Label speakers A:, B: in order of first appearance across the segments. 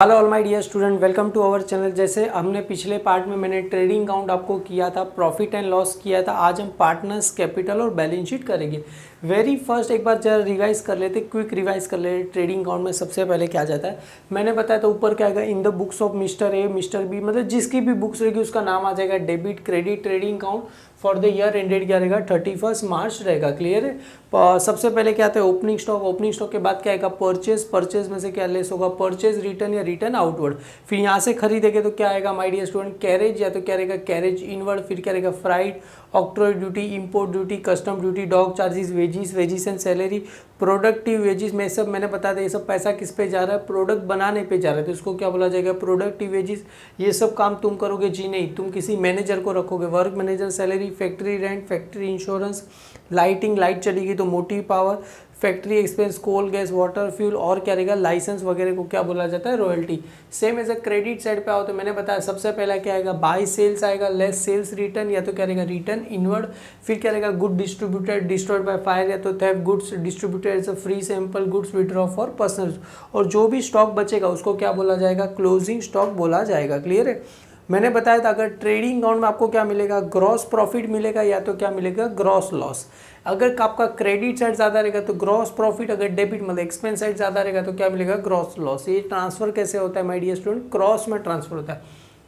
A: Hello all my dear student, welcome to our channel. जैसे हमने पिछले पार्ट में मैंने ट्रेडिंग अकाउंट आपको किया था, प्रॉफिट एंड लॉस किया था। आज हम पार्टनर्स कैपिटल और बैलेंस शीट करेंगे। वेरी फर्स्ट एक बार जरा रिवाइज कर लेते, क्विक रिवाइज कर लेते। ट्रेडिंग अकाउंट में सबसे पहले क्या जाता है, मैंने बताया था ऊपर क्या आएगा, in the books of mister A mister B, मतलब जिसकी भी बुक्स रहेगी उसका नाम आ जाएगा debit credit trading account for the year ended क्या रहेगा 31 मार्च रहेगा। क्लियर है। सबसे पहले क्या आता है ओपनिंग स्टॉक, ओपनिंग स्टॉक के बाद क्या आएगा परचेज, परचेज में से क्या लेस होगा परचेज रिटर्न या रिटर्न आउटवर्ड। फिर यहाँ से खरीदेंगे तो क्या आएगा माय डियर स्टूडेंट कैरेज, या तो क्या रहेगा कैरेज इनवर्ड। फिर क्या रहेगा freight, octroi duty, import duty, custom duty, dock charges, wages, wages and salary, productive wages में सब मैंने बता दिया। ये सब पैसा किस पे जा रहा है, प्रोडक्ट बनाने पे जा रहा है, तो इसको क्या बोला जाएगा प्रोडक्टिव वेजिस। ये सब काम तुम करोगे जी नहीं, तुम किसी मैनेजर को रखोगे। Work manager salary, factory rent, factory insurance, lighting, light चलेगी तो motive power, factory expense, coal gas water fuel, और क्या रहेगा लाइसेंस वगैरह को क्या बोला जाता है royalty. Same as a credit side पे आओ तो मैंने बताया सबसे पहला क्या आएगा बाय सेल्स आएगा, लेस सेल्स रिटर्न, या तो क्या रहेगा रिटर्न इनवर्ड। फिर क्या रहेगा good distributed destroyed by fire, या तो theft, goods distributed as a free sample, goods withdraw for personal. और जो भी स्टॉक बचेगा उसको क्या बोला जाएगा क्लोजिंग स्टॉक बोला जाएगा। क्लियर है। मैंने बताया था अगर ट्रेडिंग अकाउंट में आपको क्या मिलेगा ग्रॉस प्रॉफिट मिलेगा, या तो क्या मिलेगा ग्रॉस लॉस। अगर आपका क्रेडिट साइड ज़्यादा रहेगा तो ग्रॉस प्रॉफिट, अगर डेबिट मतलब एक्सपेंस साइड ज़्यादा रहेगा तो क्या मिलेगा ग्रॉस लॉस। ये ट्रांसफर कैसे होता है माय डियर स्टूडेंट, क्रॉस में ट्रांसफर होता है।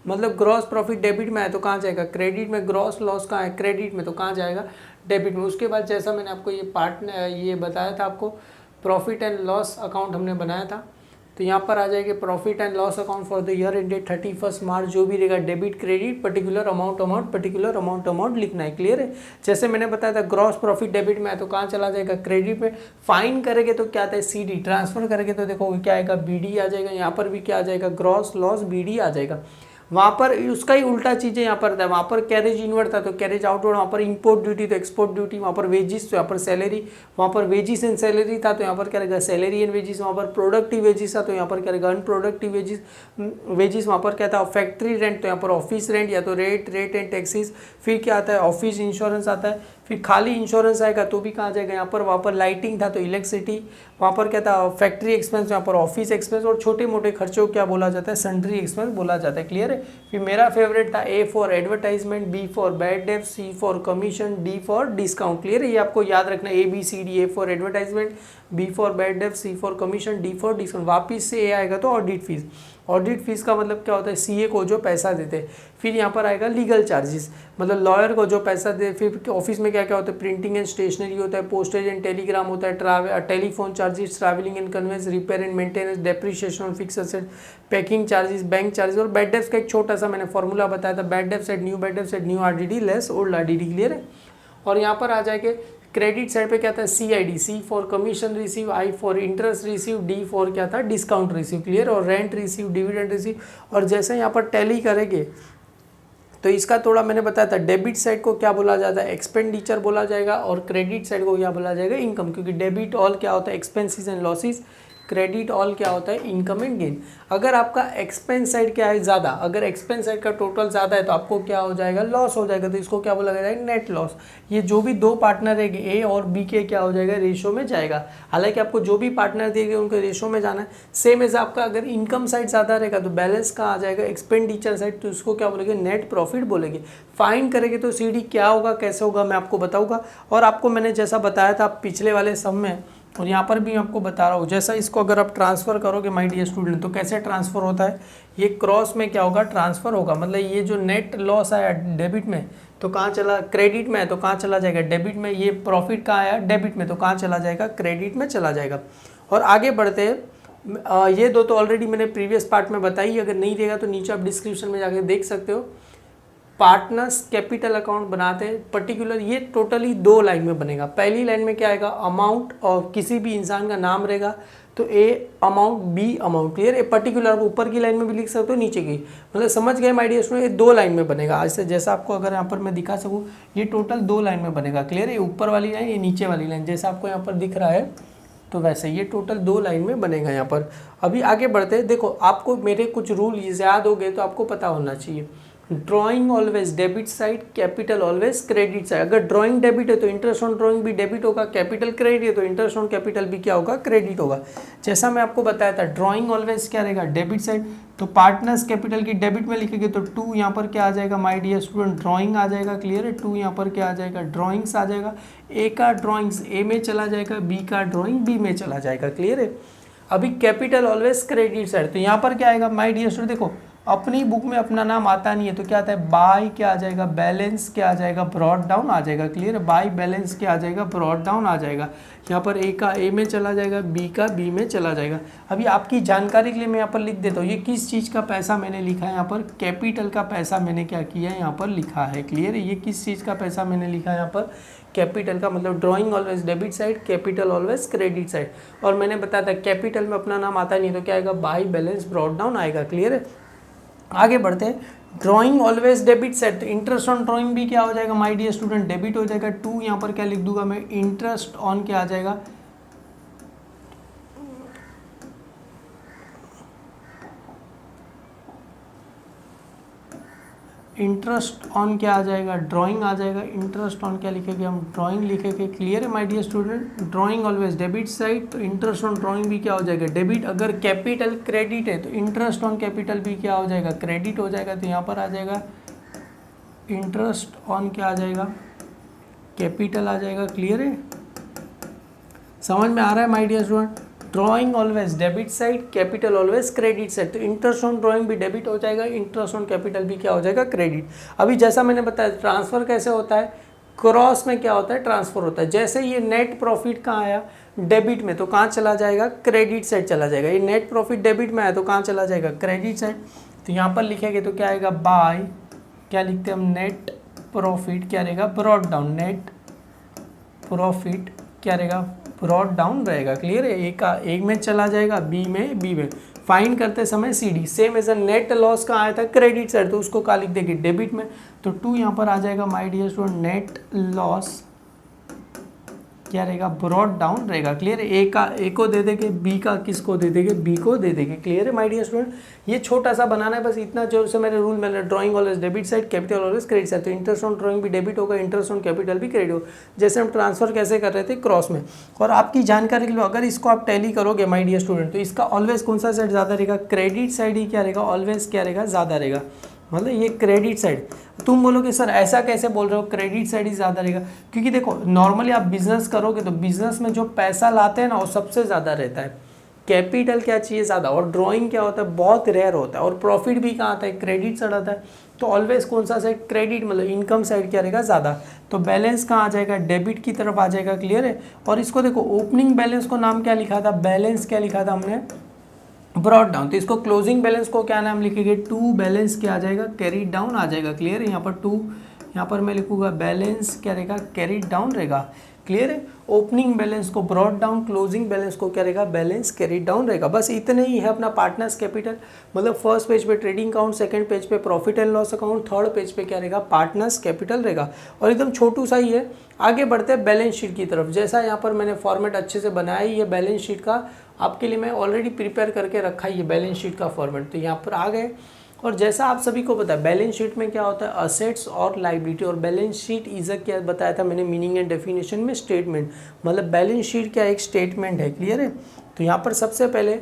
A: मतलब ग्रॉस प्रॉफिट डेबिट में है तो कहाँ जाएगा क्रेडिट में, ग्रॉस लॉस कहाँ है क्रेडिट में तो कहाँ जाएगा डेबिट में। उसके बाद जैसा मैंने आपको ये पार्ट ये बताया था, आपको प्रॉफिट एंड लॉस अकाउंट हमने बनाया था, तो यहाँ पर आ जाएगा profit and loss account for the year ended 31 मार्च। जो भी रहेगा debit credit particular amount particular amount लिखना है। क्लियर है। जैसे मैंने बताया था ग्रॉस प्रॉफिट डेबिट में है तो कहाँ चला जाएगा क्रेडिट में। फाइन करेंगे तो क्या आता है सीडी, ट्रांसफर करेंगे तो देखो क्या आएगा बीडी आ जाएगा। यहाँ पर भी क्या आ जाएगा ग्रॉस लॉस बीडी आ जाएगा। वहाँ पर उसका ही उल्टा चीज़ें यहाँ पर था, वहाँ पर कैरेज इनवर्ड था तो कैरेज आउटवर्ड, वहाँ पर इंपोर्ट ड्यूटी तो एक्सपोर्ट ड्यूटी, वहाँ पर वेजिस तो यहाँ पर सैलरी, वहाँ पर वेजिस एंड सैलरी था तो यहाँ पर क्या रहेगा सैलरी एंड वेजिस, वहाँ पर प्रोडक्टिव वेजिस था तो यहाँ पर क्या रहेगा अनप्रोडक्टिव वेजिस वेजिस, वहाँ पर क्या था फैक्ट्री रेंट तो यहाँ पर ऑफिस रेंट, या तो रेट एंड टैक्सेस। फिर क्या आता है ऑफिस इंश्योरेंस आता है। फिर खाली इंश्योरेंस आएगा तो भी कहाँ जाएगा यहाँ पर, वहाँ पर लाइटिंग था तो इलेक्ट्रिसिटी, वहाँ पर क्या था फैक्ट्री एक्सपेंस, यहाँ पर ऑफिस एक्सपेंस, और छोटे मोटे खर्चों को क्या बोला जाता है सन्ड्री एक्सपेंस बोला जाता है। क्लियर है। फिर मेरा फेवरेट था A for advertisement, B for bad debt, C for commission, D for discount. Clear है। ये आपको याद रखना A B C D, A for advertisement, B for bad debt, C for commission, D for discount. वापिस से ए आएगा तो audit fees. Audit fees का मतलब क्या होता है सीए को जो पैसा देते हैं। फिर यहाँ पर आएगा लीगल चार्जेस, मतलब लॉयर को जो पैसा दे। फिर ऑफिस में क्या क्या होता है प्रिंटिंग एंड स्टेशनरी होता है, पोस्टेज एंड टेलीग्राम होता है, telephone charges, travelling and conveyance, repair and maintenance, depreciation on fix asset, packing charges, bank charges. और बैड डेब्ट्स का एक छोटा सा मैंने फॉर्मूला बताया था, bad debts at new RDD less old RDD. Clear है। और यहाँ पर आ जाएगा क्रेडिट साइड पे क्या था CID, C for commission receive, I for interest receive, D for क्या था डिस्काउंट रिसीव। क्लियर। और रेंट रिसीव, डिविडेंड रिसीव। और जैसे यहाँ पर टैली करेंगे तो इसका थोड़ा मैंने बताया था डेबिट साइड को क्या बोला जाता है एक्सपेंडिचर बोला जाएगा, और क्रेडिट साइड को क्या बोला जाएगा इनकम, क्योंकि डेबिट ऑल क्या होता है expenses and losses, credit all क्या होता है इनकम एंड गेन। अगर आपका एक्सपेंस साइड क्या है ज़्यादा, अगर एक्सपेंस साइड का टोटल ज़्यादा है तो आपको क्या हो जाएगा लॉस हो जाएगा, तो इसको क्या बोला जाएगा नेट लॉस। ये जो भी दो पार्टनर रहेंगे ए और बी के क्या हो जाएगा रेशो में जाएगा। हालांकि आपको जो भी पार्टनर देंगे उनके रेशो में जाना है। सेम एज आपका अगर इनकम साइड ज़्यादा रहेगा तो बैलेंस कहाँ आ जाएगा एक्सपेंडिचर साइड, तो इसको क्या बोलेंगे नेट प्रॉफिट बोलेंगे। फाइन करेंगे तो सीडी क्या होगा कैसे होगा मैं आपको बताऊँगा। और आपको मैंने जैसा बताया था पिछले वाले सम में, और यहाँ पर भी आपको बता रहा हूँ, जैसा इसको अगर आप ट्रांसफ़र करोगे माय डियर स्टूडेंट तो कैसे ट्रांसफ़र होता है, ये क्रॉस में क्या होगा ट्रांसफ़र होगा। मतलब ये जो नेट लॉस आया डेबिट में तो कहाँ चला क्रेडिट में है तो कहाँ चला जाएगा डेबिट में, ये प्रॉफिट कहाँ आया डेबिट में तो कहाँ चला जाएगा क्रेडिट में चला जाएगा। और आगे बढ़ते हैं, ये दो तो ऑलरेडी मैंने प्रीवियस पार्ट में बताई, अगर नहीं रहेगा तो नीचे आप डिस्क्रिप्शन में जाके देख सकते हो। पार्टनर्स कैपिटल अकाउंट बनाते हैं पर्टिकुलर, ये टोटली दो लाइन में बनेगा। पहली लाइन में क्या आएगा अमाउंट और किसी भी इंसान का नाम रहेगा तो A amount B amount. Clear. A particular ऊपर की लाइन में भी लिख सकते हो नीचे की, मतलब समझ गए माय डियर स्टूडेंट। ये दो लाइन में बनेगा। आज से जैसा आपको अगर यहाँ पर मैं दिखा सकूँ ये टोटल दो लाइन में बनेगा। क्लियर है। ये ऊपर वाली लाइन ये नीचे वाली लाइन जैसा आपको यहाँ पर दिख रहा है तो वैसे ये टोटल दो लाइन में बनेगा यहाँ पर। अभी आगे बढ़ते हैं। देखो आपको मेरे कुछ रूल याद हो गए तो आपको पता होना चाहिए। Drawing always debit side, capital always credit side. अगर ड्रॉइंग डेबिट है तो इंटरेस्ट ऑन ड्रॉइंग भी डेबिट होगा, कैपिटल क्रेडिट है तो इंटरेस्ट ऑन कैपिटल भी क्या होगा, क्रेडिट होगा। जैसा मैं आपको बताया था ड्रॉइंग ऑलवेज क्या रहेगा, डेबिट साइड, तो पार्टनर्स कैपिटल की डेबिट में लिखेंगे तो 2 यहाँ पर क्या आ जाएगा माय डियर स्टूडेंट, ड्रॉइंग आ जाएगा, क्लियर है। 2 यहाँ पर क्या आ जाएगा, ड्रॉइंग्स आ जाएगा। ए का ड्रॉइंग्स ए में चला जाएगा, बी का ड्रॉइंग बी में चला जाएगा, क्लियर है। अभी कैपिटल ऑलवेज क्रेडिट साइड, तो यहाँ पर क्या आएगा माय डियर स्टूडेंट, देखो अपनी बुक में अपना नाम आता नहीं है तो क्या आता है, बाय क्या आ जाएगा, बैलेंस क्या आ जाएगा, ब्रॉड डाउन आ जाएगा, क्लियर है। बाय बैलेंस क्या आ जाएगा, ब्रॉड डाउन आ जाएगा। यहाँ पर ए का ए में चला जाएगा, बी का बी में चला जाएगा। अभी आपकी जानकारी के लिए मैं यहाँ पर लिख देता हूँ, ये किस चीज़ का पैसा मैंने लिखा है, यहाँ पर कैपिटल का पैसा मैंने क्या किया है, यहाँ पर लिखा है, क्लियर है। ये किस चीज़ का पैसा मैंने लिखा है यहाँ पर, कैपिटल का, मतलब drawing always debit side, capital always credit side. और मैंने बताया था कैपिटल में अपना नाम आता नहीं तो क्या आएगा, बाय बैलेंस ब्रॉड डाउन आएगा, क्लियर है। आगे बढ़ते हैं, ड्राइंग ऑलवेज डेबिट साइड, तो इंटरेस्ट ऑन ड्राइंग भी क्या हो जाएगा माय डियर स्टूडेंट, डेबिट हो जाएगा। 2 यहाँ पर क्या लिख दूंगा मैं, इंटरेस्ट ऑन क्या आ जाएगा, इंटरेस्ट ऑन क्या आ जाएगा, ड्राइंग आ जाएगा। इंटरेस्ट ऑन क्या लिखेंगे हम, ड्राइंग लिखेंगे, क्लियर है my dear student. Drawing always debit side, तो इंटरेस्ट ऑन ड्राइंग भी क्या हो जाएगा, डेबिट। अगर कैपिटल क्रेडिट है तो इंटरेस्ट ऑन कैपिटल भी क्या हो जाएगा, क्रेडिट हो जाएगा। तो यहाँ पर आ जाएगा इंटरेस्ट ऑन क्या आ जाएगा, कैपिटल आ जाएगा, क्लियर है। समझ में आ रहा है my dear student. Drawing always debit side, capital always credit side, तो इंटरेस्ट ऑन ड्राइंग भी डेबिट हो जाएगा, इंटरेस्ट ऑन कैपिटल भी क्या हो जाएगा, क्रेडिट। अभी जैसा मैंने बताया ट्रांसफर कैसे होता है, क्रॉस में क्या होता है, ट्रांसफर होता है। जैसे ये नेट प्रॉफिट कहाँ आया, डेबिट में, तो कहाँ चला जाएगा, क्रेडिट साइड चला जाएगा। ये नेट प्रॉफिट डेबिट में आया तो कहाँ चला जाएगा, क्रेडिट साइड। तो यहाँ पर लिखेंगे तो क्या आएगा, बाय क्या लिखते हैं हम, नेट प्रॉफिट क्या रहेगा, ब्रॉड डाउन, नेट प्रॉफिट क्या रहेगा, ब्रॉड डाउन रहेगा, क्लियर है। ए का ए में चला जाएगा, बी में। फाइंड करते समय CD same as a net loss का आया था क्रेडिट साइड, तो उसको क्या लिख देंगे, डेबिट में। तो 2 यहाँ पर आ जाएगा my dear student, net loss क्या रहेगा, ब्रॉड डाउन रहेगा, क्लियर है। ए को दे देंगे, बी का किसको दे देंगे, बी को दे देंगे, क्लियर है माय डियर स्टूडेंट। ये छोटा सा बनाना है बस, इतना जोर से मेरे रूल में, drawing always debit side, capital always credit side, तो इंटरेस्ट ऑन ड्राइंग भी डेबिट होगा, इंटरेस्ट ऑन कैपिटल भी क्रेडिट होगा। जैसे हम ट्रांसफर कैसे कर रहे थे, क्रॉस में। और आपकी जानकारी के लिए अगर इसको आप टैली करोगे माय डियर स्टूडेंट, तो इसका ऑलवेज कौन सा साइड ज़्यादा रहेगा, क्रेडिट साइड ही क्या रहेगा, ऑलवेज क्या रहेगा, ज़्यादा रहेगा, मतलब ये क्रेडिट साइड। तुम बोलोगे सर ऐसा कैसे बोल रहे हो, क्रेडिट साइड ही ज़्यादा रहेगा, क्योंकि देखो नॉर्मली आप बिजनेस करोगे तो बिजनेस में जो पैसा लाते हैं ना वो सबसे ज़्यादा रहता है, कैपिटल क्या चाहिए ज़्यादा, और ड्राइंग क्या होता है बहुत रेयर होता है, और प्रॉफिट भी कहाँ आता है, क्रेडिट साइड आता है। तो ऑलवेज कौन सा साइड, क्रेडिट, मतलब इनकम साइड क्या रहेगा, ज़्यादा। तो बैलेंस कहाँ आ जाएगा, डेबिट की तरफ आ जाएगा, क्लियर है। और इसको देखो ओपनिंग बैलेंस को नाम क्या लिखा था, बैलेंस क्या लिखा था हमने, ब्रॉड डाउन। तो इसको क्लोजिंग बैलेंस को क्या नाम लिखेंगे, 2 बैलेंस क्या आ जाएगा, कैरीड डाउन आ जाएगा, क्लियर है। यहाँ पर 2, यहाँ पर मैं लिखूंगा बैलेंस क्या रहेगा, कैरीड डाउन रहेगा, क्लियर है। ओपनिंग बैलेंस को ब्रॉड डाउन, क्लोजिंग बैलेंस को क्या रहेगा, बैलेंस कैरीड डाउन रहेगा। बस इतने ही है अपना पार्टनर्स कैपिटल, मतलब फर्स्ट पेज पे ट्रेडिंग अकाउंट, सेकंड पेज पे profit and loss account, third page पे क्या रहेगा, पार्टनर्स कैपिटल रहेगा, और एकदम छोटू सा ही है। आगे बढ़ते हैं बैलेंस शीट की तरफ। जैसा यहाँ पर मैंने फॉर्मेट अच्छे से बनाया ही है बैलेंस शीट का, आपके लिए मैं ऑलरेडी प्रिपेयर करके रखा ही है बैलेंस शीट का फॉर्मेट। तो यहाँ पर आ गए, और जैसा आप सभी को पता है बैलेंस शीट में क्या होता है, असेट्स और लायबिलिटी। और बैलेंस शीट इज अ क्या बताया था मैंने मीनिंग एंड डेफिनेशन में, स्टेटमेंट, मतलब बैलेंस शीट क्या एक स्टेटमेंट है, क्लियर है। तो यहाँ पर सबसे पहले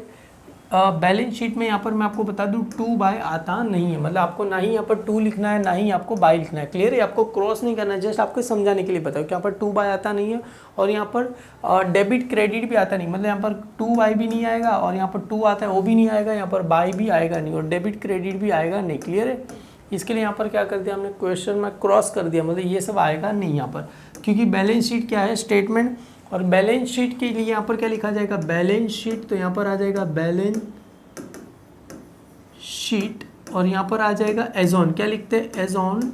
A: बैलेंस शीट में यहाँ पर मैं आपको बता दूँ 2 बाय आता नहीं है, मतलब आपको ना ही यहाँ पर 2 लिखना है ना ही आपको बाय लिखना है, क्लियर है। आपको क्रॉस नहीं करना है, जस्ट आपको समझाने के लिए बताओ कि यहाँ पर 2 बाय आता नहीं है, और यहाँ पर डेबिट क्रेडिट भी आता नहीं, मतलब यहाँ पर 2 बाय भी नहीं आएगा, और यहाँ पर 2 आता है वो भी नहीं आएगा, यहाँ पर बाय भी आएगा नहीं, और डेबिट क्रेडिट भी आएगा नहीं, क्लियर है। इसके लिए यहाँ पर क्या कर दिया हमने, क्वेश्चन में क्रॉस कर दिया, मतलब ये सब आएगा नहीं यहाँ पर, क्योंकि बैलेंस शीट क्या है, स्टेटमेंट। और बैलेंस शीट के लिए यहाँ पर क्या लिखा जाएगा, बैलेंस शीट, तो यहाँ पर आ जाएगा बैलेंस शीट, और यहाँ पर आ जाएगा एज ऑन, क्या लिखते हैं, एज ऑन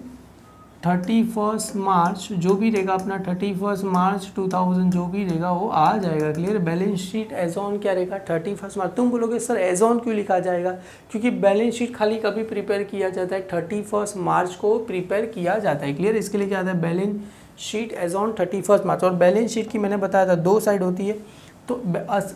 A: 31 मार्च, जो भी रहेगा अपना 31 मार्च 2000 जो भी रहेगा वो आ जाएगा, clear. Balance sheet as on क्या रहेगा, 31 मार्च। तुम बोलोगे सर एज ऑन क्यों लिखा जाएगा, क्योंकि बैलेंस शीट खाली कभी प्रिपेयर किया जाता है, 31 मार्च को प्रिपेयर किया जाता है, क्लियर। इसके लिए क्या आता है, बैलेंस शीट एज ऑन 31 मार्च। और बैलेंस शीट की मैंने बताया था 2 साइड होती है, तो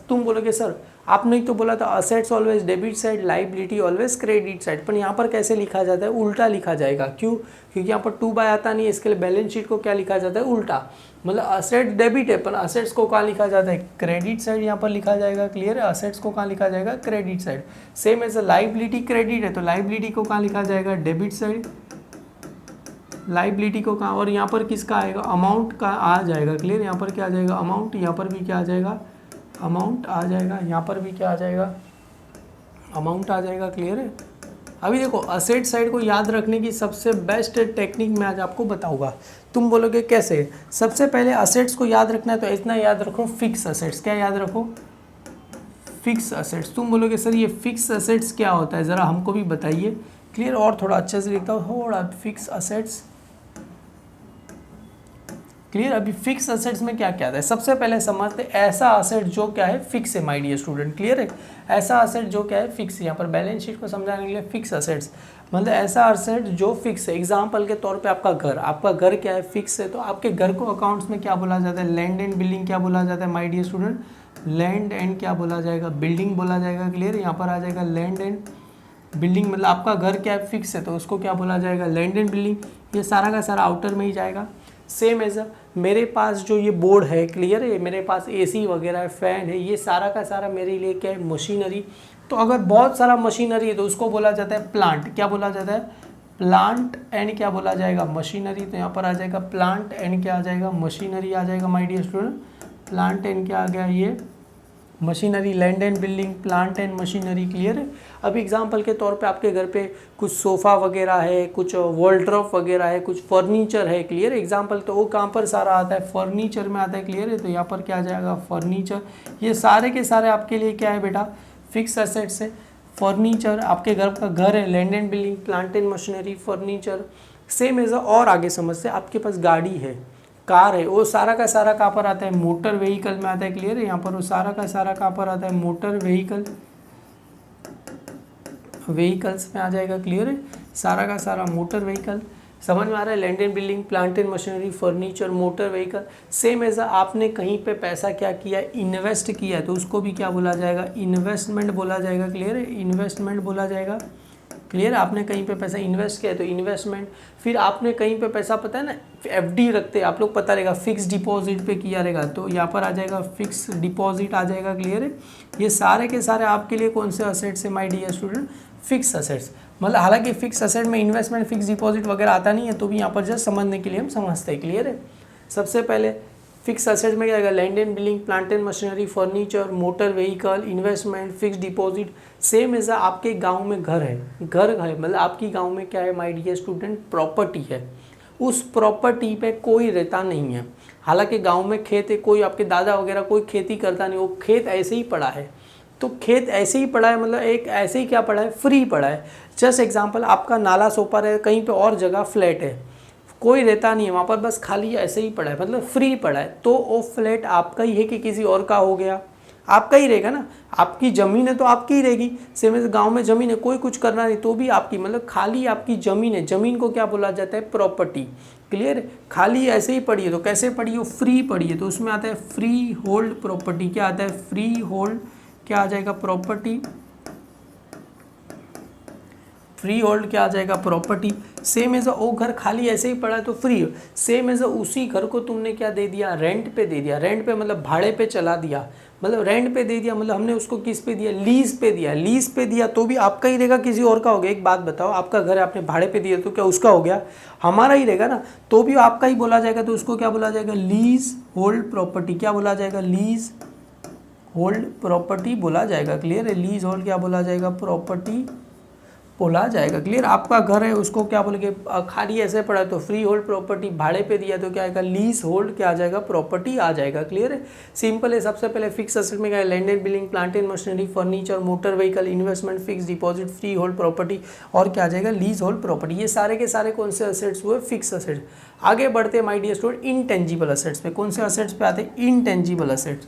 A: तुम बोलोगे सर आपने तो बोला था assets always debit side, liability always credit side, पर यहाँ पर कैसे लिखा जाता है, उल्टा लिखा जाएगा। क्यों? क्योंकि यहाँ पर 2 बाय आता नहीं है, इसके लिए बैलेंस शीट को क्या लिखा जाता है, उल्टा। मतलब असेट डेबिट है पर असेट्स को कहाँ लिखा जाता है, क्रेडिट साइड यहाँ पर लिखा जाएगा। क्लियर है? असेट्स को कहाँ लिखा जाएगा, credit side. Same as liability credit है तो लाइबिलिटी को कहाँ लिखा जाएगा, डेबिट साइड। लाइबिलिटी को कहाँ, और यहाँ पर किसका आएगा, अमाउंट का आ जाएगा। क्लियर? यहाँ पर क्या आ जाएगा, अमाउंट। यहाँ पर भी क्या आ जाएगा, अमाउंट आ जाएगा। यहाँ पर भी क्या आ जाएगा, अमाउंट आ जाएगा। क्लियर है? अभी देखो असेट साइड को याद रखने की सबसे बेस्ट टेक्निक मैं आज आपको बताऊंगा। तुम बोलोगे कैसे? सबसे पहले असेट्स को याद रखना है तो इतना याद रखो, फिक्स असेट्स। क्या याद रखो, फिक्स असेट्स। तुम बोलोगे सर ये फिक्स असेट्स क्या होता है, ज़रा हमको भी बताइए। क्लियर? और थोड़ा अच्छे से लिखता हूँ, थोड़ा फिक्स असेट्स। क्लियर? अभी फिक्स असेट्स में क्या क्या आता है, सबसे पहले समझते ऐसा असेट जो क्या है, फिक्स है माय डियर स्टूडेंट। क्लियर है? ऐसा असेट जो क्या है, फिक्स है। यहाँ पर बैलेंस शीट को समझाने के लिए फिक्स असेट्स मतलब ऐसा असेट जो फिक्स है। एग्जाम्पल के तौर पे आपका घर क्या है, फिक्स है, तो आपके घर को अकाउंट्स में क्या बोला जाता है, लैंड एंड बिल्डिंग क्या बोला जाता है my dear student, land and क्या बोला जाएगा, बिल्डिंग बोला जाएगा। क्लियर? यहाँ पर आ जाएगा लैंड एंड बिल्डिंग। मतलब आपका घर क्या है, फिक्स है, तो उसको क्या बोला जाएगा, लैंड एंड बिल्डिंग। ये सारा का सारा आउटर में ही जाएगा। सेम एज मेरे पास जो ये बोर्ड है, क्लियर है, मेरे पास एसी वगैरह है, फैन है, ये सारा का सारा मेरे लिए क्या है, मशीनरी। तो अगर बहुत सारा मशीनरी है तो उसको बोला जाता है प्लांट। क्या बोला जाता है, प्लांट एंड क्या बोला जाएगा, मशीनरी। तो यहाँ पर आ जाएगा प्लांट एंड क्या आ जाएगा, मशीनरी आ जाएगा my dear student. Plant and क्या आ गया, ये machinery, land and building, plant and machinery. Clear है? अब एग्जांपल के तौर पे आपके घर पे कुछ सोफ़ा वगैरह है, कुछ वॉलड्रॉप वगैरह है, कुछ फर्नीचर है। क्लियर? एग्जांपल तो वो कहाँ पर सारा आता है, फर्नीचर में आता है। क्लियर है? तो यहाँ पर क्या आ जाएगा, फर्नीचर। ये सारे के सारे आपके लिए क्या है बेटा, फिक्स असेट्स है। फर्नीचर, आपके घर का घर है, land and building, plant and machinery, furniture. Same as और आगे समझते, आपके पास गाड़ी है, कार है, वो सारा का सारा कहाँ पर आता है, मोटर व्हीकल में आता है। क्लियर है? यहाँ पर वो सारा का सारा कहाँ पर आता है, मोटर व्हीकल, व्हीकल्स में आ जाएगा। क्लियर है? सारा का सारा मोटर व्हीकल। समझ में आ रहा है? Land and building, plant and machinery, furniture, motor vehicle. Same as आपने कहीं पे पैसा क्या किया, इन्वेस्ट किया, तो उसको भी क्या बोला जाएगा, इन्वेस्टमेंट बोला जाएगा। क्लियर है? इन्वेस्टमेंट बोला जाएगा। क्लियर? आपने कहीं पे पैसा इन्वेस्ट किया तो इन्वेस्टमेंट। फिर आपने कहीं पे पैसा, पता है ना, एफडी रखते हैं आप लोग, पता रहेगा, फिक्स डिपॉजिट पे किया रहेगा, तो यहाँ पर आ जाएगा फिक्स डिपॉजिट आ जाएगा। क्लियर है? ये सारे के सारे आपके लिए कौन से असेट्स है my dear student, fix assets. मतलब हालांकि फिक्स असेट में इन्वेस्टमेंट, फिक्स डिपॉजिट वगैरह आता नहीं है, तो भी यहाँ पर जस्ट समझने के लिए हम समझते हैं। क्लियर है? सबसे पहले फिक्स असेट में क्या आएगा, land and building, plant and machinery, furniture, motor vehicle, investment, fix deposit. Same as आपके गांव में घर है, मतलब आपकी गांव में क्या है माय डियर स्टूडेंट, प्रॉपर्टी है। उस प्रॉपर्टी पे कोई रहता नहीं है, हालांकि गांव में खेत है, कोई आपके दादा वगैरह कोई खेती करता नहीं, वो खेत ऐसे ही पड़ा है। तो खेत ऐसे ही पड़ा है, मतलब एक ऐसे ही क्या पड़ा है, फ्री पड़ा है। जस्ट एग्जाम्पल, आपका नाला सोपर है, कहीं पे और जगह फ्लैट है, कोई रहता नहीं है वहाँ पर, बस खाली ऐसे ही पड़ा है, मतलब फ्री पड़ा है, तो वो फ्लैट आपका ही है कि किसी और का हो गया, आपका ही रहेगा ना। आपकी ज़मीन है तो आपकी ही रहेगी। सेम एज गाँव में ज़मीन है, कोई कुछ करना नहीं तो भी आपकी, मतलब खाली आपकी ज़मीन है। ज़मीन को क्या बोला जाता है, प्रॉपर्टी। क्लियर? खाली ऐसे ही पड़ी है, तो कैसे पड़ी है, फ्री पड़ी है, तो उसमें आता है फ्री होल्ड प्रॉपर्टी। क्या आता है, फ्री होल्ड क्या आ जाएगा, प्रॉपर्टी। फ्री होल्ड क्या आ जाएगा, प्रॉपर्टी। सेम एज वो घर खाली ऐसे ही पड़ा है तो फ्री। सेम एज उसी घर को तुमने क्या दे दिया, रेंट पे दे दिया। रेंट पे मतलब भाड़े पे चला दिया, मतलब रेंट पे दे दिया, मतलब हमने उसको किस पे दिया, लीज पे दिया। लीज पे दिया तो भी आपका ही रहेगा, किसी और का हो गया। एक बात बताओ, आपका घर है, आपने भाड़े पे दिया तो क्या उसका हो गया, हमारा ही रहेगा ना, तो भी आपका ही बोला जाएगा। तो उसको क्या बोला जाएगा, लीज होल्ड प्रॉपर्टी। क्या बोला जाएगा, लीज होल्ड प्रॉपर्टी बोला जाएगा। क्लियर है? लीज होल्ड क्या बोला जाएगा, प्रॉपर्टी बोला जाएगा। क्लियर? आपका घर है, उसको क्या बोलेंगे, खाली ऐसे पड़ा तो फ्री होल्ड प्रॉपर्टी, भाड़े पे दिया तो क्या आएगा, लीज होल्ड क्या आ जाएगा, प्रॉपर्टी आ जाएगा। क्लियर है? सिंपल है। सबसे पहले फिक्स एसेट में क्या है, land and building, plant and machinery, furniture, motor vehicle, investment, fix deposit, free hold property, और क्या आ जाएगा, लीज होल्ड प्रॉपर्टी। ये सारे के सारे कौन से असेट्स हुए, फिक्स असेट्स। आगे बढ़ते हैं my dear student intangible assets पे। कौन से असेट्स पे आते हैं, इनटेंजिबल असेट्स।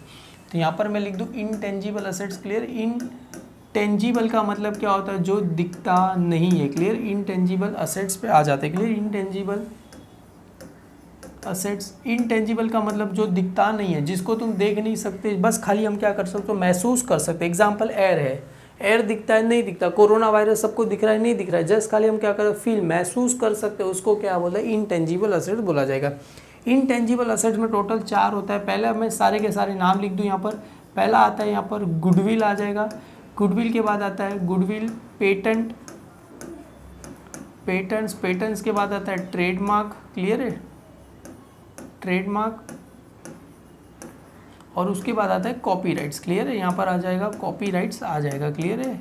A: तो यहाँ पर मैं लिख दूँ इनटेंजिबल असेट्स। क्लियर? इनटेंजिबल का मतलब क्या होता है, जो दिखता नहीं है। क्लियर? इनटेंजिबल असेट्स पे आ जाते हैं। क्लियर? Intangible assets. इनटेंजिबल का मतलब जो दिखता नहीं है, जिसको तुम देख नहीं सकते, बस खाली हम क्या कर सकते हो, महसूस कर सकते। एग्जाम्पल एयर है, एयर दिखता है नहीं दिखता, कोरोना वायरस सबको दिख रहा है नहीं दिख रहा है, जस्ट खाली हम क्या कर फील महसूस कर सकते हैं, उसको क्या बोला है, इनटेंजिबल असेट बोला जाएगा। इनटेंजिबल असेट्स में टोटल 4 होता है। पहले मैं सारे के सारे नाम लिख दूँ यहाँ पर। पहला आता है यहाँ पर गुडविल आ जाएगा, गुडविल के बाद आता है गुडविल, पेटेंट, पेटेंट्स के बाद आता है ट्रेडमार्क, क्लियर है, ट्रेडमार्क, और उसके बाद आता है कॉपीराइट्स, क्लियर है, यहाँ पर आ जाएगा कॉपीराइट्स आ जाएगा, क्लियर है।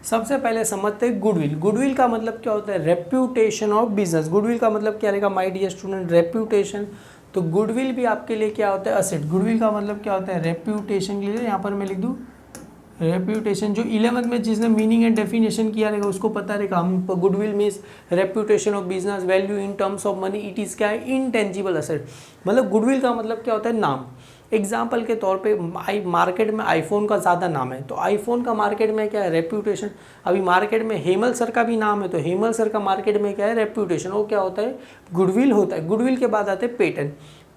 A: सबसे पहले समझते हैं गुडविल। गुडविल का मतलब क्या होता है, रेप्यूटेशन ऑफ बिजनेस। गुडविल का मतलब क्या रहेगा माय डियर स्टूडेंट, रेप्यूटेशन। तो गुडविल भी आपके लिए क्या होता है, असेट। गुडविल का मतलब क्या होता है, रेप्यूटेशन, क्लियर है। यहाँ पर मैं लिख दूँ रेप्यूटेशन, जो 11th में जिसने मीनिंग एंड डेफिनेशन किया रहेगा उसको पता रहेगा। हम goodwill means reputation of business, value in terms of money, it is क्या है, इनटेंजिबल असेट। मतलब गुडविल का मतलब क्या होता है, नाम। एग्जाम्पल के तौर पे मार्केट में आईफोन का ज़्यादा नाम है, तो आईफोन का मार्केट में क्या है, रेप्यूटेशन। अभी मार्केट में हेमल सर का भी नाम है, तो हेमल सर का मार्केट में क्या है, रेप्यूटेशन। वो क्या होता है, गुडविल होता है। गुडविल के बाद आते हैं पेटेंट।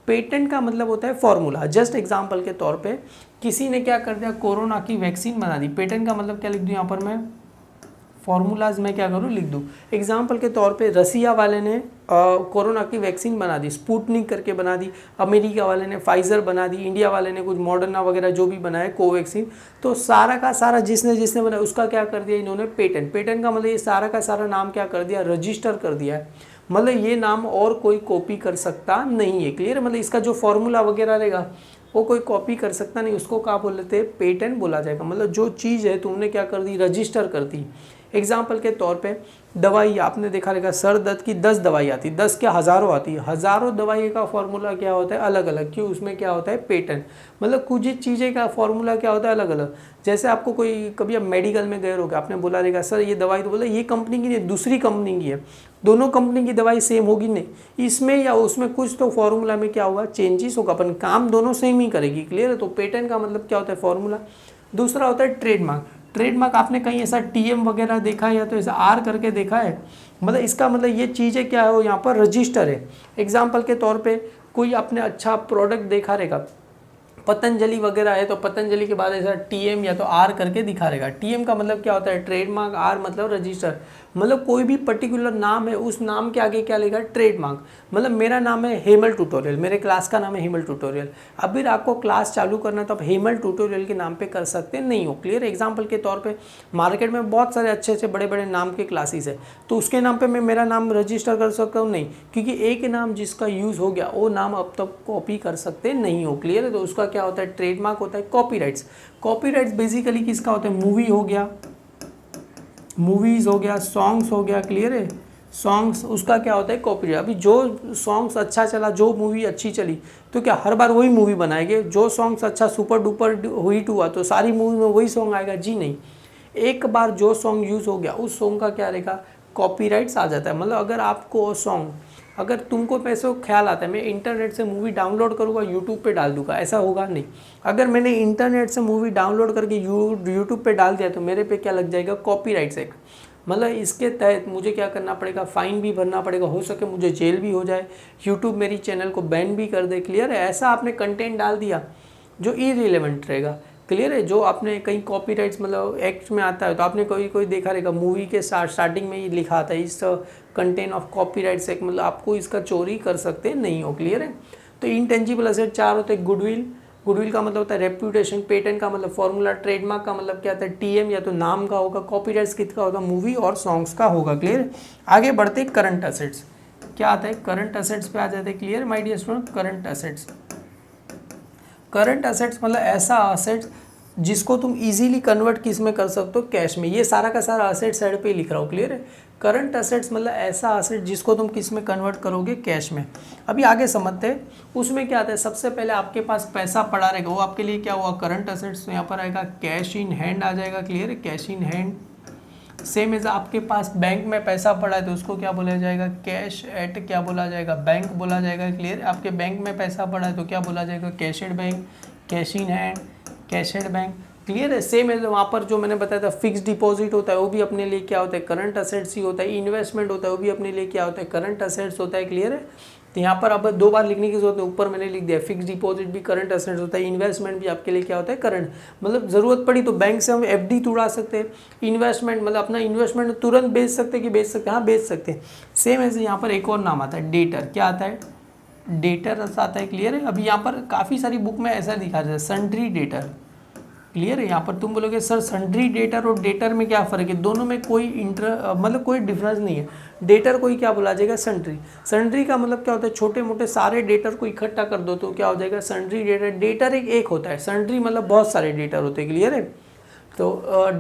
A: पेटेंट का मतलब होता है फॉर्मूला। जस्ट एग्जाम्पल के तौर पे किसी ने क्या कर दिया, कोरोना की वैक्सीन बना दी। पेटेंट का मतलब क्या लिख दूँ यहाँ पर मैं, फॉर्मूलाज में क्या करूँ लिख दूँ। एग्जाम्पल के तौर पे रसिया वाले ने कोरोना की वैक्सीन बना दी, स्पुतनिक करके बना दी। अमेरिका वाले ने फाइजर बना दी, इंडिया वाले ने कुछ मॉडर्ना वगैरह जो भी बनाए, कोवैक्सीन। तो सारा का सारा जिसने जिसने बनाया उसका क्या कर दिया इन्होंने, पेटेंट। पेटेंट का मतलब ये सारा का सारा नाम क्या कर दिया, रजिस्टर कर दिया है। मतलब ये नाम और कोई कॉपी कर सकता नहीं है, क्लियर है। मतलब इसका जो फॉर्मूला वगैरह रहेगा वो कोई कॉपी कर सकता नहीं, उसको क्या बोल लेते हैं, पेटेंट बोला जाएगा। मतलब जो चीज़ है तुमने क्या कर दी, रजिस्टर कर दी। एग्जाम्पल के तौर पे दवाई आपने देखा रहेगा, सर दर्द की 10 दवाई आती, 10 क्या हज़ारों आती है, हज़ारों दवाई का फॉर्मूला क्या होता है, अलग अलग। क्यों, उसमें क्या होता है, पेटेंट। मतलब कुछ चीज़ें का फॉर्मूला क्या होता है, अलग अलग। जैसे आपको कोई कभी आप मेडिकल में गए होगे, आपने बोला रहेगा सर ये दवाई, तो बोला ये कंपनी की नहीं, दूसरी कंपनी की है। दोनों कंपनी की दवाई सेम होगी नहीं, इसमें या उसमें कुछ तो फॉर्मूला में क्या होगा, चेंजेस होगा, अपन काम दोनों सेम ही करेगी, क्लियर है। तो पेटेंट का मतलब क्या होता है, फॉर्मूला। दूसरा होता है ट्रेडमार्क। ट्रेडमार्क आपने कहीं ऐसा टीएम वगैरह देखा है या तो ऐसा आर करके देखा है, मतलब इसका मतलब ये चीज़ें क्या है, वो यहाँ पर रजिस्टर है। एग्जाम्पल के तौर पे कोई आपने अच्छा प्रोडक्ट देखा रहेगा, पतंजलि वगैरह है, तो पतंजलि के बाद ऐसा टीएम या तो आर करके दिखा रहेगा। टीएम का मतलब क्या होता है, ट्रेडमार्क, आर मतलब रजिस्टर। मतलब कोई भी पर्टिकुलर नाम है, उस नाम के आगे क्या लिखा है, ट्रेडमार्क। मतलब मेरा नाम है हेमल ट्यूटोरियल, मेरे क्लास का नाम है हेमल ट्यूटोरियल। अब भी आपको क्लास चालू करना तो आप हेमल ट्यूटोरियल के नाम पे कर सकते नहीं हो, क्लियर। एग्जाम्पल के तौर पे मार्केट में बहुत सारे अच्छे अच्छे बड़े बड़े नाम के क्लासेस है, तो उसके नाम पे मैं मेरा नाम रजिस्टर कर सकता हूँ नहीं, क्योंकि एक नाम जिसका यूज़ हो गया वो नाम अब तक कॉपी कर सकते नहीं हो, क्लियर है। तो उसका क्या होता है, ट्रेडमार्क होता है। कॉपीराइट्स, कॉपीराइट्स बेसिकली किसका होता है, मूवी हो गया, मूवीज़ हो गया, सॉन्ग्स हो गया, क्लियर है। सॉन्ग्स उसका क्या होता है, कॉपीराइट। अभी जो सॉन्ग्स अच्छा चला, जो मूवी अच्छी चली, तो क्या हर बार वही मूवी बनाएंगे। जो सॉन्ग्स अच्छा सुपर डुपर हिट हुआ तो सारी मूवी में वही सॉन्ग आएगा, जी नहीं। एक बार जो सॉन्ग यूज़ हो गया उस सॉन्ग का क्या रहेगा, कॉपीराइट्स आ जाता है। मतलब अगर आपको सॉन्ग, अगर तुमको पैसे ख्याल आता है मैं इंटरनेट से मूवी डाउनलोड करूँगा यूट्यूब पे डाल दूंगा, ऐसा होगा नहीं। अगर मैंने इंटरनेट से मूवी डाउनलोड करके यूट्यूब पे डाल दिया तो मेरे पे क्या लग जाएगा, कॉपीराइट्स एक। मतलब इसके तहत मुझे क्या करना पड़ेगा, फ़ाइन भी भरना पड़ेगा, हो सके मुझे जेल भी हो जाए, यूट्यूब मेरी चैनल को बैन भी कर दे, क्लियर है। ऐसा आपने कंटेंट डाल दिया जो इररिलेवेंट रहेगा, क्लियर है। जो आपने कहीं कॉपीराइट्स मतलब एक्ट में आता है, तो आपने कोई देखा रहेगा मूवी के स्टार्टिंग में ही लिखा आता है इस कंटेंट ऑफ कॉपीराइट्स एक्ट, मतलब आपको इसका चोरी कर सकते नहीं हो, क्लियर है। तो इनटेंजिबल असेट 4 होते हैं, गुडविल, गुडविल का मतलब होता है रेप्यूटेशन, पेटेंट का मतलब फॉर्मूला, ट्रेडमार्क का मतलब क्या होता है, टीएम या तो नाम का होगा, कॉपीराइट्स किसका होगा, मूवी और सॉन्ग्स का होगा, क्लियर। आगे बढ़ते करंट असेट्स, क्या आता है, करंट असेट्स पे आ जाते हैं, clear my dear student. Current assets, current assets मतलब ऐसा असेट्स जिसको तुम इजीली कन्वर्ट किस में कर सकते हो, कैश में। ये सारा का सारा असेट साइड पे ही लिख रहा हूँ, क्लियर है। करंट असेट्स मतलब ऐसा असेट जिसको तुम किस में कन्वर्ट करोगे, कैश में। अभी आगे समझते हैं उसमें क्या आता है। सबसे पहले आपके पास पैसा पड़ा रहेगा, वो आपके लिए क्या हुआ, करंट असेट्स। तो यहाँ पर आएगा कैश इन हैंड आ जाएगा, क्लियर है, cash in hand. Same as आपके पास बैंक में पैसा पड़ा है तो उसको क्या बोला जाएगा, कैश एट क्या बोला जाएगा, बैंक बोला जाएगा, क्लियर। आपके बैंक में पैसा पड़ा है तो क्या बोला जाएगा, cash at bank, cash in hand, cash at bank, clear है। सेम है वहाँ पर जो मैंने बताया था फिक्स डिपॉजिट होता है वो भी अपने लिए क्या होता है, करंट असेट्स ही होता है। इन्वेस्टमेंट होता है वो भी अपने लिए क्या होता है, करंट असेट्स होता है। क्लियर है। तो यहाँ पर अब 2 बार लिखने की जरूरत है, ऊपर मैंने लिख दिया फिक्स डिपॉजिट भी करंट असेट्स होता है, इन्वेस्टमेंट भी आपके लिए क्या होता है, करंट। मतलब ज़रूरत पड़ी तो बैंक से हम एफडी तुड़ा सकते हैं। इन्वेस्टमेंट मतलब अपना इन्वेस्टमेंट तुरंत बेच सकते हैं कि बेच सकते हैं, हाँ बेच सकते हैं। सेम ऐसे यहाँ पर एक और नाम आता है डेटर, क्या आता है, डेटर आता है। क्लियर है। अभी यहाँ पर काफ़ी सारी बुक में ऐसा दिखा जाता है सन्ड्री डेटर। क्लियर है। यहाँ पर तुम बोलोगे सर सन्ड्री डेटर और डेटर में क्या फ़र्क है, दोनों में कोई मतलब कोई डिफरेंस नहीं है। डेटर को ही क्या बोला जाएगा, सन्ड्री। सन्ड्री का मतलब क्या होता है, छोटे मोटे सारे डेटर को इकट्ठा कर दो तो क्या हो जाएगा, सन्ड्री डेटर। डेटर एक होता है, सन्ड्री मतलब बहुत सारे डेटर होते हैं। क्लियर है। तो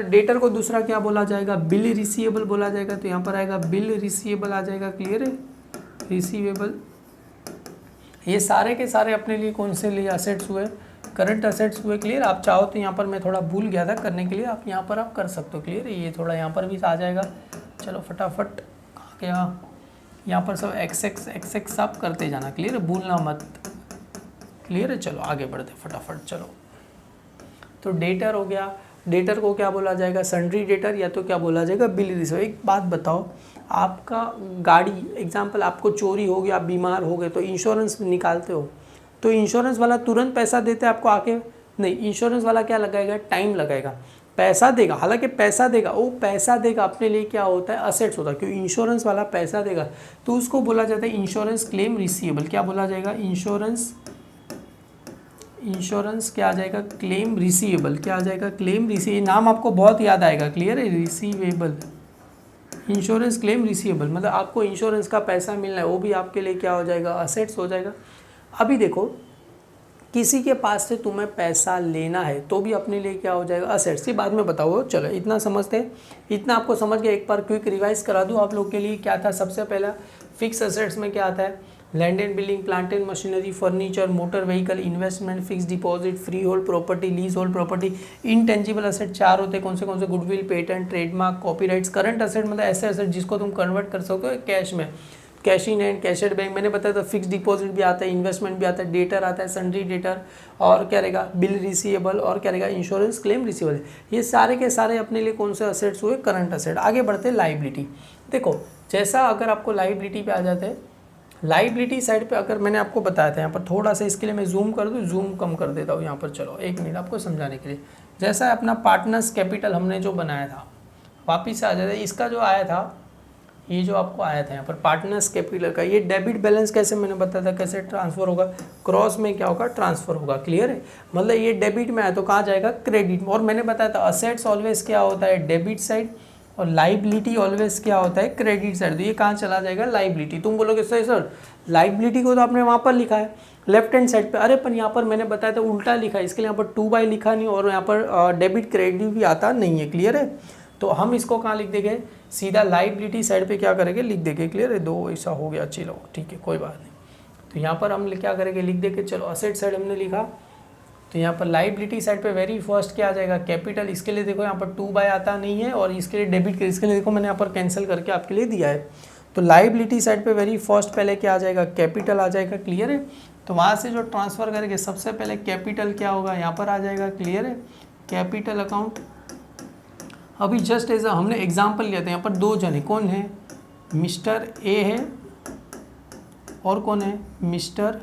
A: डेटर को दूसरा क्या बोला जाएगा, बिल रिसीवेबल बोला जाएगा। तो यहाँ पर आएगा बिल रिसीवेबल आ जाएगा। क्लियर है, रिसीवेबल। ये सारे के सारे अपने लिए कौन से लिए असेट्स हुए, करंट असेट्स हुए। क्लियर। आप चाहो तो यहाँ पर मैं थोड़ा भूल गया था करने के लिए, आप यहाँ पर आप कर सकते हो। क्लियर है। ये थोड़ा यहाँ पर भी आ जाएगा। चलो फटाफट आ गया। यहाँ पर सब एक्स आप करते जाना। क्लियर है, भूलना मत। क्लियर है। चलो आगे बढ़ते फटाफट। चलो तो डेटर हो गया, डेटर को क्या बोला जाएगा, सन्ड्री डेटर, या तो क्या बोला जाएगा, बिल रिसीवेबल। एक बात बताओ, आपका गाड़ी एग्जाम्पल आपको चोरी हो गया, आप बीमार हो गए तो इंश्योरेंस निकालते हो, तो इंश्योरेंस वाला तुरंत पैसा देते हैं आपको आके, नहीं। इंश्योरेंस वाला क्या लगाएगा, टाइम लगाएगा। पैसा देगा, हालांकि पैसा देगा, वो पैसा देगा अपने लिए क्या होता है, असेट्स होता है। क्योंकि इंश्योरेंस वाला पैसा देगा तो उसको बोला जाता है इंश्योरेंस क्लेम रिसीवेबल। क्या बोला जाएगा, इंश्योरेंस क्या आ जाएगा, क्लेम रिसीवेबल। क्या आ जाएगा, क्लेम रिसीवेबल। नाम आपको बहुत याद आएगा। क्लियर है, रिसीवेबल, इंश्योरेंस क्लेम रिसीवेबल। मतलब आपको इंश्योरेंस का पैसा मिलना है, वो भी आपके लिए क्या हो जाएगा, असेट्स हो जाएगा। अभी देखो, किसी के पास से तुम्हें पैसा लेना है तो भी अपने लिए क्या हो जाएगा, असेट्स। ये बाद में बताओ। चलो इतना समझते हैं, इतना आपको समझ गया। एक बार क्विक रिवाइज करा दूँ आप लोग के लिए। क्या था, सबसे पहला फिक्स असेट्स में क्या आता है, land and building, plant and machinery, furniture, motor vehicle, investment, fix deposit, free hold property, lease hold property. Intangible asset 4 होते हैं, कौन से, goodwill, patent, trademark, copyrights. Current asset मतलब ऐसे असेट जिसको तुम कन्वर्ट कर सकते हो कैश में, cash in and, cash at bank. मैंने बताया था फिक्स डिपॉजिट भी आता है, इन्वेस्टमेंट भी आता है, डेटर आता है, सन्ड्री डेटर, और क्या रहेगा, बिल रिसीवेबल, और क्या रहेगा, इंश्योरेंस क्लेम रिसीवेबल। ये सारे के सारे अपने लिए कौन से असेट्स हुए, करंट असेट। आगे बढ़ते लाइबिलिटी। देखो जैसा अगर आपको लाइबिलिटी पे आ जाते हैं, लाइबिलिटी साइड पे अगर मैंने आपको बताया था, यहाँ पर थोड़ा सा इसके लिए मैं जूम कर दूँ, जूम कम कर देता हूँ यहाँ पर। चलो 1 मिनट आपको समझाने के लिए। जैसा अपना पार्टनर्स कैपिटल हमने जो बनाया था, वापिस आ जाता है। इसका जो आया था, ये जो आपको आया था यहाँ पर पार्टनर्स कैपिटल का, ये डेबिट बैलेंस कैसे मैंने बताया था कैसे ट्रांसफर होगा, क्रॉस में क्या होगा, ट्रांसफर होगा। क्लियर है। मतलब ये डेबिट में आया तो कहाँ जाएगा, क्रेडिट। और मैंने बताया था असेट्स ऑलवेज क्या होता है, डेबिट साइड, और लाइबिलिटी ऑलवेज क्या होता है, क्रेडिट साइड। तो ये कहाँ चला जाएगा, लाइबिलिटी। तुम बोलोगे सर लाइबिलिटी को तो आपने वहाँ पर लिखा है लेफ्ट हैंड साइड पे, अरे पर यहाँ पर मैंने बताया था उल्टा लिखा है, इसके लिए यहाँ पर 2 बाई लिखा नहीं, और यहाँ पर डेबिट क्रेडिट भी आता नहीं है। क्लियर है। तो हम इसको कहाँ लिख देंगे, सीधा लाइबिलिटी साइड पे क्या करेंगे, लिख देंगे। क्लियर है। 2 ऐसा हो गया, चलो ठीक है कोई बात नहीं। तो यहाँ पर हम क्या करेंगे, लिख देंगे। चलो असेट साइड हमने लिखा, तो यहाँ पर लाइबिलिटी साइड पे वेरी फर्स्ट क्या आ जाएगा, कैपिटल। इसके लिए देखो यहाँ पर 2 बाय आता नहीं है, और इसके लिए डेबिट, इसके लिए देखो मैंने यहाँ पर कैंसिल करके आपके लिए दिया है। तो लाइबिलिटी साइड पे वेरी फर्स्ट पहले क्या आ जाएगा, कैपिटल आ जाएगा। क्लियर है। तो वहाँ से जो ट्रांसफ़र करेंगे सबसे पहले कैपिटल क्या होगा, यहाँ पर आ जाएगा। क्लियर है। Capital account. अभी जस्ट एज हमने एग्जाम्पल लिया था, यहाँ पर 2 जने कौन है, मिस्टर ए है और कौन है, मिस्टर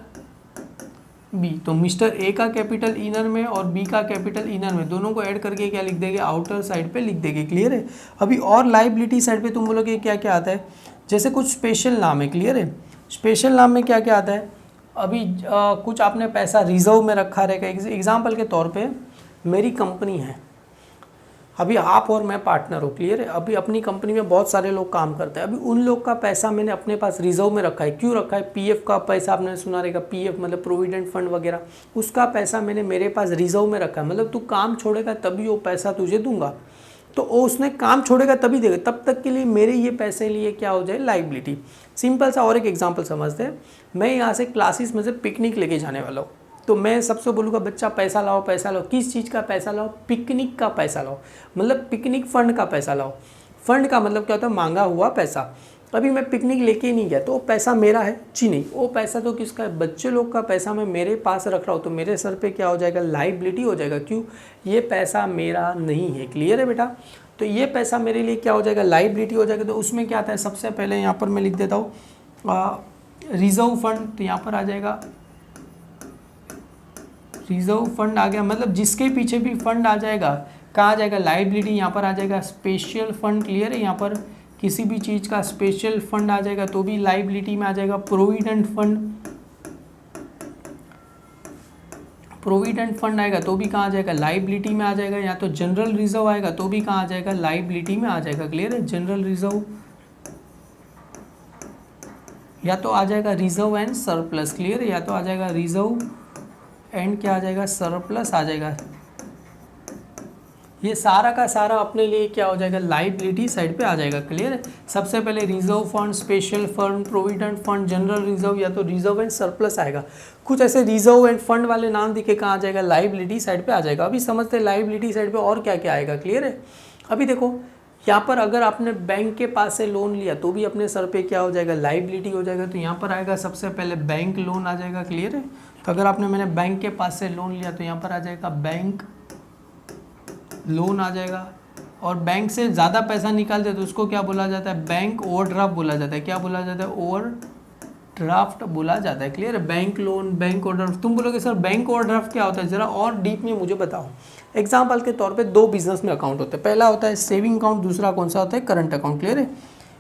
A: बी। तो मिस्टर ए का कैपिटल इनर में और बी का कैपिटल इनर में, दोनों को ऐड करके क्या लिख देंगे, आउटर साइड पे लिख देंगे। क्लियर है। अभी और लाइबिलिटी साइड पे तुम बोलोगे क्या क्या आता है, जैसे कुछ स्पेशल नाम है। क्लियर है। स्पेशल नाम में क्या क्या आता है, अभी कुछ आपने पैसा रिजर्व में रखा रहेगा। एग्जाम्पल के तौर पर मेरी कंपनी है, अभी आप और मैं पार्टनर हो। क्लियर है। अभी अपनी कंपनी में बहुत सारे लोग काम करते हैं, अभी उन लोग का पैसा मैंने अपने पास रिजर्व में रखा है। क्यों रखा है, पीएफ का पैसा आपने सुना रहेगा, पीएफ मतलब प्रोविडेंट फंड वगैरह, उसका पैसा मैंने मेरे पास रिजर्व में रखा है। मतलब तू काम छोड़ेगा तभी वो पैसा तुझे दूंगा, तो उसने काम छोड़ेगा तभी देगा, तब तक के लिए मेरे ये पैसे लिए क्या हो जाए, लाइबिलिटी। सिंपल सा और एक एग्जाम्पल समझते हैं। मैं यहाँ से क्लासेस में से पिकनिक लेके जाने वाला हूँ, तो मैं सबसे बोलूँगा बच्चा पैसा लाओ, पैसा लाओ। किस चीज़ का पैसा लाओ, पिकनिक का पैसा लाओ, मतलब पिकनिक फंड का पैसा लाओ। फंड का मतलब क्या होता है, मांगा हुआ पैसा। अभी मैं पिकनिक लेके नहीं गया तो वो पैसा मेरा है जी नहीं, वो पैसा तो किसका है, बच्चे लोग का पैसा मैं मेरे पास रख रहा हूँ तो मेरे सर पे क्या हो जाएगा, लाइबिलिटी हो जाएगा। क्यों, ये पैसा मेरा नहीं है। क्लियर है बेटा, तो ये पैसा मेरे लिए क्या हो जाएगा, लाइबिलिटी हो जाएगा। तो उसमें क्या आता है, सबसे पहले यहाँ पर मैं लिख देता हूँ रिजर्व फंड, तो यहाँ पर आ जाएगा रिजर्व फंड आ गया, मतलब जिसके पीछे भी फंड आ जाएगा कहाँ आ जाएगा, लाइबिलिटी। यहाँ पर आ जाएगा स्पेशल फंड। क्लियर है, यहाँ पर किसी भी चीज़ का स्पेशल फंड आ जाएगा तो भी लाइबिलिटी में आ जाएगा। प्रोविडेंट फंड आएगा तो भी कहाँ आ जाएगा, लाइबिलिटी में आ जाएगा। या तो जनरल रिजर्व आएगा तो भी कहाँ आ जाएगा, लाइबिलिटी में आ जाएगा। क्लियर है, जनरल रिजर्व या तो आ जाएगा रिजर्व एंड सरप्लस। क्लियर है, या तो आ जाएगा रिजर्व एंड क्या आ जाएगा, सरप्लस आ जाएगा। ये सारा का सारा अपने लिए क्या हो जाएगा, लाइबिलिटी साइड पे आ जाएगा। क्लियर है, सबसे पहले reserve fund, special fund, provident fund, general reserve या तो रिजर्व एंड सरप्लस आएगा। कुछ ऐसे रिजर्व एंड फंड वाले नाम दिखे कहाँ आ जाएगा, लाइबिलिटी साइड पे आ जाएगा। अभी समझते हैं लाइबिलिटी साइड पे और क्या क्या आएगा। क्लियर है, अभी देखो यहाँ पर अगर आपने बैंक के पास से लोन लिया तो भी अपने सर पे क्या हो जाएगा, लाइबिलिटी हो जाएगा। तो यहाँ पर आएगा सबसे पहले बैंक लोन आ जाएगा। क्लियर है, तो अगर आपने मैंने बैंक के पास से लोन लिया तो यहाँ पर आ जाएगा बैंक लोन आ जाएगा। और बैंक से ज़्यादा पैसा निकाल दे तो उसको क्या बोला जाता है, बैंक ओवरड्राफ्ट बोला जाता है। क्या बोला जाता है, ओवरड्राफ्ट बोला जाता है। क्लियर है, बैंक लोन, बैंक ओवरड्राफ्ट। तुम बोलोगे सर बैंक ओवरड्राफ्ट क्या होता है, ज़रा और डीप में मुझे बताओ। एग्जाम्पल के तौर पे दो बिजनेस में अकाउंट होते हैं, पहला होता है सेविंग अकाउंट, दूसरा कौन सा होता है, करंट अकाउंट। क्लियर है,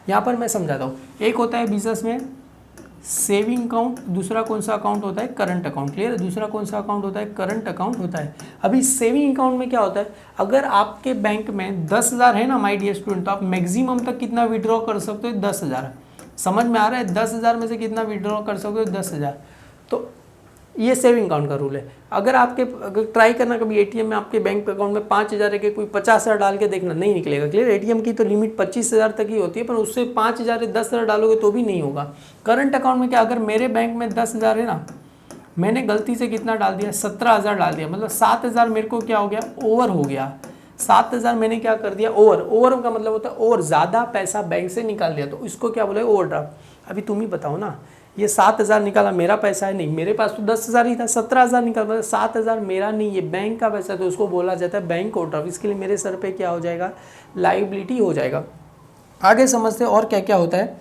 A: यहाँ पर मैं समझाता हूँ। एक होता है बिजनेस में सेविंग अकाउंट, दूसरा कौन सा अकाउंट होता है, करंट अकाउंट। क्लियर है, दूसरा कौन सा अकाउंट होता है, करंट अकाउंट होता है। अभी सेविंग अकाउंट में क्या होता है, अगर आपके बैंक में 10,000 है ना माय डियर स्टूडेंट, तो आप मैक्सिमम तक कितना विड्रॉ कर सकते हो, 10,000। समझ में आ रहा है, 10,000 में से कितना विड्रॉ कर सकते हो, 10,000। तो ये सेविंग अकाउंट का रूल है। अगर ट्राई करना कभी एटीएम में आपके बैंक अकाउंट में 5,000 है कि कोई 50,000 डाल के देखना, नहीं निकलेगा। क्लियर, एटीएम की तो लिमिट 25,000 तक ही होती है, पर उससे 5,000 या 10,000 डालोगे तो भी नहीं होगा। करंट अकाउंट में क्या, अगर मेरे बैंक में 10,000 है ना, मैंने गलती से कितना डाल दिया, 17,000 डाल दिया, मतलब 7,000 मेरे को क्या हो गया, ओवर हो गया। 7,000 मैंने क्या कर दिया, ओवर का मतलब होता है और ज़्यादा पैसा बैंक से निकाल दिया, तो इसको क्या बोले, ओवरड्राफ्ट। अभी तुम ही बताओ ना, ये 7,000 निकाला, मेरा पैसा है नहीं, मेरे पास तो 10,000 ही था, 17,000 निकाला, 7,000 मेरा नहीं, ये बैंक का पैसा, तो उसको बोला जाता है बैंक ओवरड्राफ्ट। इसके लिए मेरे सर पे क्या हो जाएगा, लाइबिलिटी हो जाएगा। आगे समझते हैं और क्या क्या होता है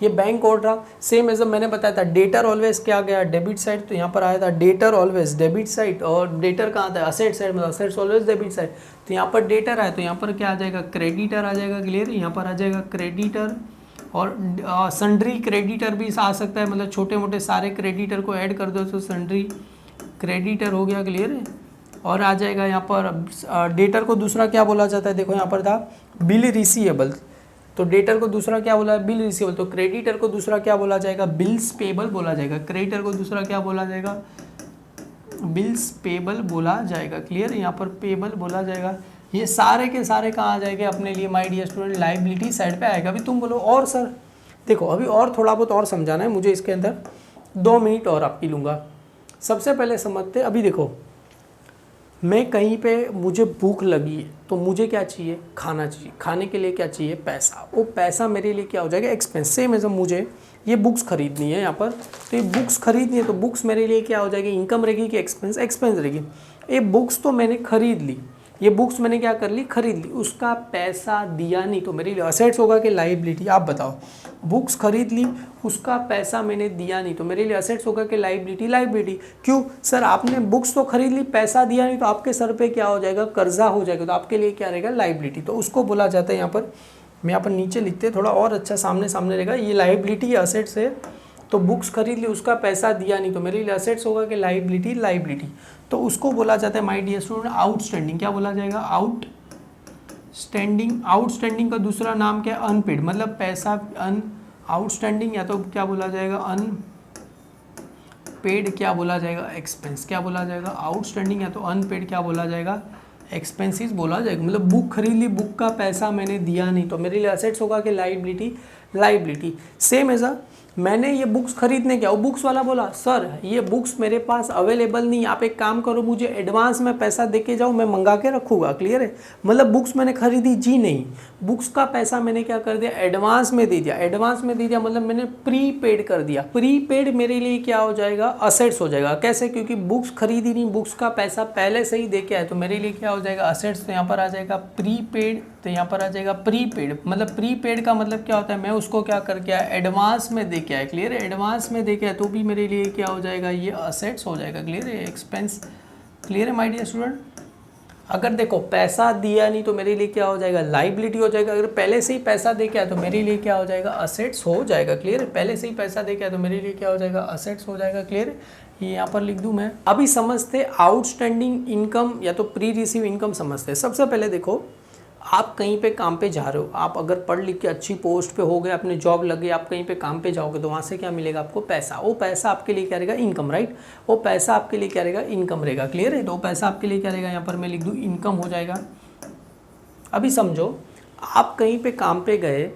A: ये बैंक ओवरड्राफ्ट। सेम एज मैंने बताया था, डेटर ऑलवेज क्या गया, डेबिट साइड, तो यहाँ पर आया था डेटर ऑलवेज डेबिट साइड, और डेटर कहाँ था, असेट साइड, मतलब असेट्स ऑलवेज डेबिट साइड। तो यहाँ पर डेटर आया तो यहाँ पर क्या आ जाएगा, क्रेडिटर आ जाएगा। क्लियर, यहाँ पर आ जाएगा क्रेडिटर, और सन्ड्री क्रेडिटर भी आ सकता है, मतलब छोटे मोटे सारे क्रेडिटर को ऐड कर दो तो सन्ड्री क्रेडिटर हो गया। क्लियर है, और आ जाएगा यहाँ पर डेटर को दूसरा क्या बोला जाता है, देखो यहाँ पर था बिल रिसीवेबल, तो डेटर को दूसरा क्या बोला है, बिल रिसीवेबल। तो क्रेडिटर को दूसरा क्या बोला जाएगा, बिल्स पेबल बोला जाएगा। क्रेडिटर को दूसरा क्या बोला जाएगा, बिल्स पेबल बोला जाएगा। क्लियर है, यहाँ पर पेबल बोला जाएगा। ये सारे के सारे कहाँ आ जाएंगे अपने लिए, my dear student, liability side पे आएगा। अभी तुम बोलो और सर देखो, अभी और थोड़ा बहुत और समझाना है मुझे, इसके अंदर 2 मिनट और आपकी लूँगा। सबसे पहले समझते, अभी देखो मैं कहीं पे मुझे भूख लगी है तो मुझे क्या चाहिए, खाना चाहिए। खाने के लिए क्या चाहिए, पैसा। वो पैसा मेरे लिए क्या हो जाएगा, एक्सपेंस। सेम एज मुझे ये बुक्स खरीदनी है यहाँ पर, तो ये बुक्स खरीदनी है तो बुक्स मेरे लिए क्या हो जाएगी, इनकम रहेगी कि एक्सपेंस, एक्सपेंस रहेगी। ये बुक्स तो मैंने खरीद ली, ये बुक्स मैंने क्या कर ली, खरीद ली, उसका पैसा दिया नहीं तो मेरे लिए असेट्स होगा कि लाइबिलिटी, आप बताओ। बुक्स खरीद ली, उसका पैसा मैंने दिया नहीं तो मेरे लिए असेट्स होगा कि लाइबिलिटी, लाइबिलिटी। क्यों सर, आपने बुक्स तो खरीद ली, पैसा दिया नहीं, तो आपके सर पे क्या हो जाएगा, कर्जा हो जाएगा, तो आपके लिए क्या रहेगा, लाइबिलिटी। तो उसको बोला जाता है, यहाँ पर मैं यहाँ पर नीचे लिखते थोड़ा और अच्छा सामने सामने रहेगा, ये लाइबिलिटी असेट्स है। तो बुक्स खरीद ली, उसका पैसा दिया नहीं तो मेरे लिए असेट्स होगा कि लाइबिलिटी, लाइबिलिटी। तो उसको बोला जाता है माय डियर स्टूडेंट आउटस्टैंडिंग। क्या बोला जाएगा, आउटस्टैंडिंग। आउटस्टैंडिंग का दूसरा नाम क्या है, अनपेड, मतलब पैसा आउटस्टैंडिंग, या तो क्या बोला जाएगा, अनपेड क्या बोला जाएगा, एक्सपेंस। क्या बोला जाएगा, आउटस्टैंडिंग या तो अनपेड क्या बोला जाएगा, एक्सपेंसिस बोला जाएगा। मतलब बुक खरीद ली, बुक का पैसा मैंने दिया नहीं तो मेरे लिए असेट्स होगा कि लाइबिलिटी, लाइबिलिटी। सेम एज मैंने ये बुक्स खरीदने क्या, वो बुक्स वाला बोला सर ये बुक्स मेरे पास अवेलेबल नहीं, आप एक काम करो मुझे एडवांस में पैसा दे के जाओ, मैं मंगा के रखूँगा। क्लियर है, मतलब बुक्स मैंने खरीदी जी नहीं, बुक्स का पैसा मैंने क्या कर दिया, एडवांस में दे दिया। एडवांस में दे दिया मतलब मैंने प्री पेड कर दिया। प्री पेड मेरे लिए क्या हो जाएगा, असेट्स हो जाएगा। कैसे, क्योंकि बुक्स खरीदी नहीं, बुक्स का पैसा पहले से ही दे के आए, तो मेरे लिए क्या हो जाएगा, असेट्स। तो यहाँ पर आ जाएगा प्री पेड, तो यहाँ पर आ जाएगा प्री पेड। मतलब प्री पेड का मतलब क्या होता है, मैं उसको क्या करके आया, एडवांस में दे के आया। क्लियर है, एडवांस में दे के आया तो भी मेरे लिए क्या हो जाएगा, ये असेट्स हो जाएगा। क्लियर है, एक्सपेंस। क्लियर है माय डियर स्टूडेंट। अगर देखो पैसा दिया नहीं तो मेरे लिए क्या हो जाएगा, लाइबिलिटी हो जाएगा। अगर पहले से ही पैसा दे के आया तो मेरे लिए क्या हो जाएगा, असेट्स हो जाएगा। क्लियर है, पहले से ही पैसा दे के आया तो मेरे लिए क्या हो जाएगा, असेट्स हो जाएगा। क्लियर है, ये यहाँ पर लिख दूँ मैं। अभी समझते आउटस्टैंडिंग इनकम या तो प्री रिसीव इनकम समझते हैं। सबसे पहले देखो, आप कहीं पे काम पे जा रहे हो, आप अगर पढ़ लिख के अच्छी पोस्ट पे हो गए, अपने जॉब लगे, आप कहीं पे काम पे जाओगे तो वहाँ से क्या मिलेगा आपको, पैसा। वो पैसा आपके लिए क्या रहेगा, इनकम। राइट, वो पैसा आपके लिए क्या रहेगा, इनकम रहेगा। क्लियर है, तो वो पैसा आपके लिए क्या रहेगा, यहाँ पर मैं लिख दूँ इनकम हो जाएगा। अभी समझो, आप कहीं पे काम पे गए,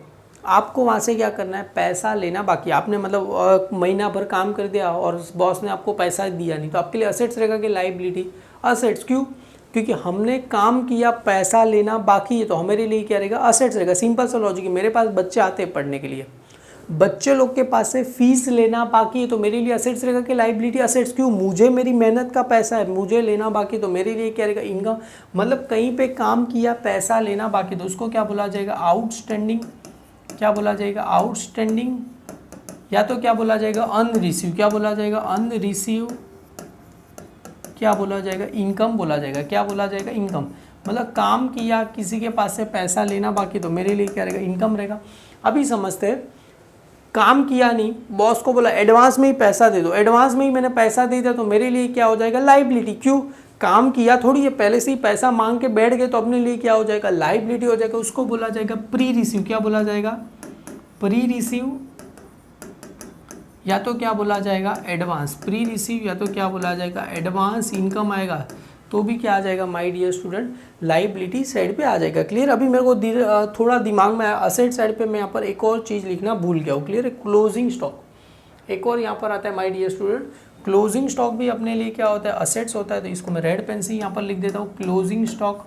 A: आपको वहाँ से क्या करना है, पैसा लेना बाकी। आपने मतलब महीना भर काम कर दिया और बॉस ने आपको पैसा दिया नहीं, तो आपके लिए असेट्स रहेगा कि लाइबिलिटी, असेट्स। क्यों, क्योंकि हमने काम किया, पैसा लेना बाकी है, तो हमारे लिए क्या रहेगा, असेट्स रहेगा। सिंपल सा लॉजिक है। मेरे पास बच्चे आते हैं पढ़ने के लिए, बच्चे लोग के पास से फीस लेना बाकी है, तो मेरे लिए असेट्स रहेगा कि लाइबिलिटी, असेट्स। क्यों, मुझे मेरी मेहनत का पैसा है, मुझे लेना बाकी, तो मेरे लिए क्या रहेगा, इनकम। मतलब कहीं पे काम किया, पैसा लेना बाकी, तो उसको क्या बोला जाएगा, आउटस्टैंडिंग। क्या बोला जाएगा, आउटस्टैंडिंग, या तो क्या बोला जाएगा, अनरिसीव। क्या बोला जाएगा, अनरिसीव। क्या बोला जाएगा, इनकम बोला जाएगा। क्या बोला जाएगा, इनकम। मतलब काम किया, किसी के पास से पैसा लेना बाकी, तो मेरे लिए क्या रहेगा, इनकम रहेगा। अभी समझते हैं, काम किया नहीं, बॉस को बोला एडवांस में ही पैसा दे दो, एडवांस में ही मैंने पैसा दे दिया, तो मेरे लिए क्या हो जाएगा, लाइबिलिटी। क्यों, काम किया थोड़ी है, पहले से ही पैसा मांग के बैठ गए, तो अपने लिए क्या हो जाएगा, लाइबिलिटी हो जाएगा। उसको बोला जाएगा प्री रिसीव। क्या बोला जाएगा, प्री रिसीव, या तो क्या बोला जाएगा, एडवांस। प्री रिसीव या तो क्या बोला जाएगा, एडवांस इनकम आएगा, तो भी क्या आ जाएगा my dear student, liability side पे आ जाएगा। क्लियर, अभी मेरे को थोड़ा दिमाग में आया, असेट साइड पे मैं यहाँ पर एक और चीज़ लिखना भूल गया हूँ। क्लियर है, क्लोजिंग स्टॉक एक और यहाँ पर आता है my dear student. Closing stock भी अपने लिए क्या होता है, असेट्स होता है, तो इसको मैं रेड पेन से यहाँ पर लिख देता हूँ, क्लोजिंग स्टॉक।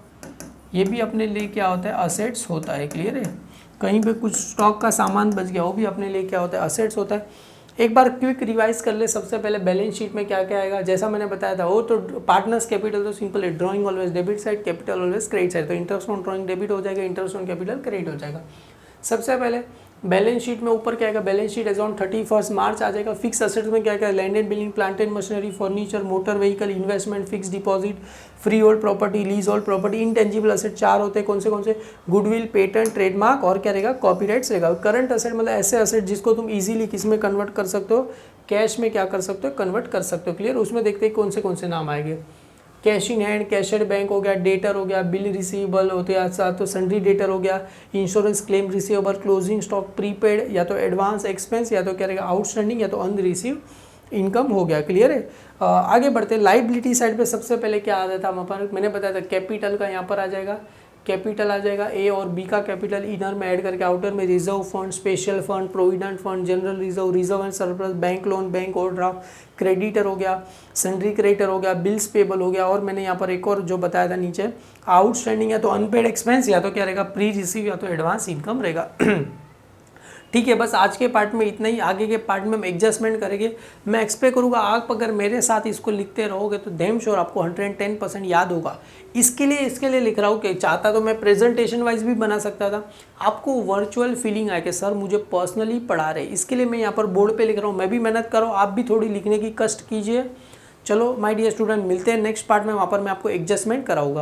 A: ये भी अपने लिए क्या होता है, असेट्स होता है। क्लियर है, कहीं पे कुछ स्टॉक का सामान बच गया, वो भी अपने लिए क्या होता है, असेट्स होता है। एक बार क्विक रिवाइज कर ले। सबसे पहले बैलेंस शीट में क्या क्या आएगा, जैसा मैंने बताया था, वो तो पार्टनर्स कैपिटल तो सिंपल है, drawing always debit side, capital always credit side. तो इंटरेस्ट ऑन ड्राइंग डेबिट हो जाएगा, इंटरेस्ट ऑन कैपिटल क्रेडिट हो जाएगा। सबसे पहले बैलेंस शीट में ऊपर क्या आएगा, बैलेंस शीट एज ऑन 31 मार्च आ जाएगा। फिक्स एसेट्स में क्या क्या, land and building, plant and machinery, furniture, motor vehicle, investment, fix deposit, free hold property, lease hold property. Intangible asset 4 होते हैं, कौन से, गुडविल, पेटेंट, ट्रेडमार्क और क्या रहेगा, कॉपीराइट्स रहेगा। करंट एसेट मतलब ऐसे एसेट जिसको तुम इजीली किस में कन्वर्ट कर सकते हो, कैश में क्या कर सकते हो, कन्वर्ट कर सकते हो। क्लियर, उसमें देखते हैं कौन से नाम आएंगे। कैश इन हैंड, कैशड बैंक हो गया, डेटर हो गया, बिल रिसीवेबल होते हैं, साथ तो सन्ड्री डेटर हो गया, insurance claim receivable, closing stock, prepaid या तो एडवांस एक्सपेंस, या तो क्या रहेगा आउटस्टैंडिंग, या तो अनरिसीव इनकम हो गया। क्लियर है, आगे बढ़ते हैं। लाइबिलिटी साइड पे सबसे पहले क्या आ जाता है वहाँ पर, मैंने बताया था कैपिटल का यहाँ पर आ जाएगा, कैपिटल आ जाएगा, ए और बी का कैपिटल इनर में ऐड करके आउटर में reserve fund, special fund, provident fund, general reserve, reserve and surplus, bank loan, bank overdraft, creditor हो गया, सन्ड्री क्रेडिटर हो गया, बिल्स पेबल हो गया, और मैंने यहाँ पर एक और जो बताया था नीचे, आउटस्टैंडिंग या तो अनपेड एक्सपेंस, या तो क्या रहेगा प्री रिसीव, या तो एडवांस इनकम रहेगा। ठीक है, बस आज के पार्ट में इतना ही। आगे के पार्ट में हम एडजस्टमेंट करेंगे। मैं एक्सपेक्ट करूँगा आप अगर मेरे साथ इसको लिखते रहोगे तो डैम श्योर आपको 110% याद होगा। इसके लिए लिख रहा हूँ कि चाहता तो मैं प्रेजेंटेशन वाइज भी बना सकता था, आपको वर्चुअल फीलिंग आए कि सर मुझे पर्सनली पढ़ा रहे, इसके लिए मैं यहाँ पर बोर्ड पे लिख रहा हूँ। मैं भी मेहनत करो, आप भी थोड़ी लिखने की कष्ट कीजिए। चलो माय डियर स्टूडेंट, मिलते हैं नेक्स्ट पार्ट में, वहाँ पर मैं आपको एडजस्टमेंट कराऊंगा।